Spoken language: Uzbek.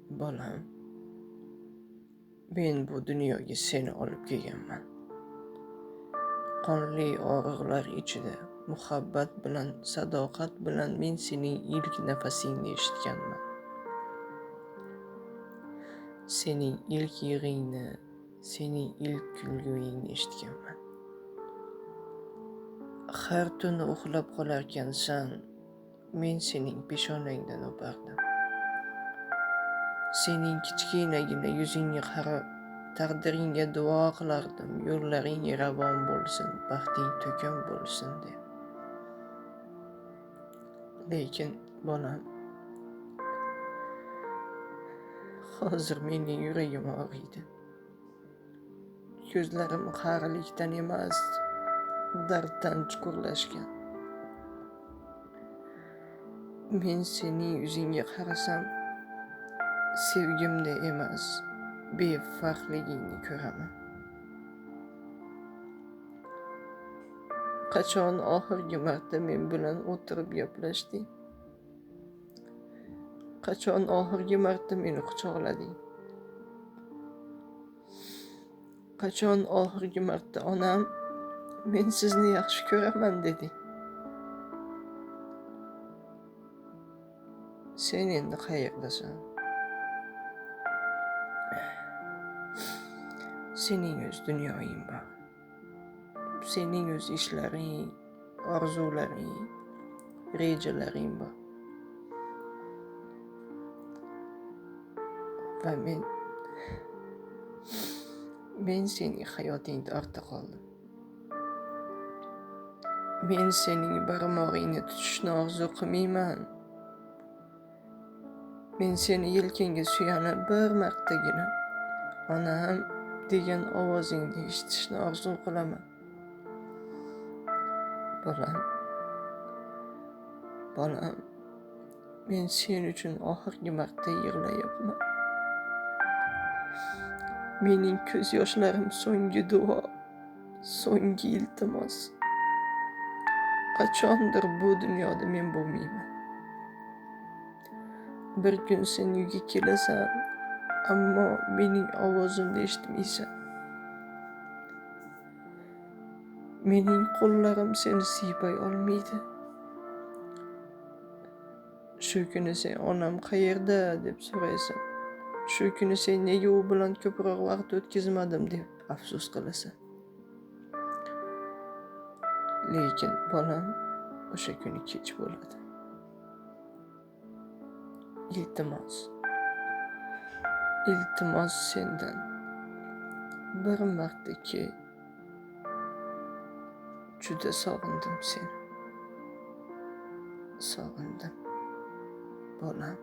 Bolam, men bu dunyoga seni olib kelganman. Qonli og'riqlar ichida muhabbat bilan, sadoqat bilan men sening ilk nafasingni eshitganman. Sening ilk yig'ingni, sening ilk kulgingni eshitganman. Har tuni uxlab qolarkansan, men sening peshonangdan o'pardim. Sening kichkinagina yuzingga qarab, taqdiringga duo qilardim, yo'llaring ravon bo'lsin, baxting to'kin bo'lsin deb. Lekin bolam, hozir mening yuragim og'riydi. Ko'zlarim qarilikdan emas, darddan chuqurlashgan. Men sening yuzingga qarasam, sevgimni emas, befarqligingni ko'raman. Qachon oxirgi marta men bilan o'tirib gaplashding? Qachon oxirgi marta meni quchoqlading? Qachon oxirgi marta onam, men sizni yaxshi ko'raman deding? Sen endi qayerdasan? Sening o'z dunyoing bor. Sening o'z ishlaring, orzularing, rejalaring bor. Va men sening hayotingda ortda qoldim. Men sening barmog'ingni tutishni orzu qilmayman. Men seni yelkangga suyanib bir martagina onam degan ovozingni eshitishni orzu qilaman. Bolam, men sen uchun oxirgi marta yig'layapman. Mening ko'z yoshlarim so'nggi duo, so'nggi iltimos. Qachondir bu dunyoda men bo'lmayman. Bir kun sen uyga kelasan, ammo mening ovozimni eshitmaysan. Mening qo'llarim seni siypay olmaydi. Shu kuni sen onam qayerda deb so'raysan. Shu kuni sen nega u bilan ko'proq vaqt o'tkazmadim deb afsus qilasan. Lekin bolam, o'sha kuni kech bo'ladi. Iltimos sendan bir marta kel. Juda sog'indim seni. Sog'indim, bolam.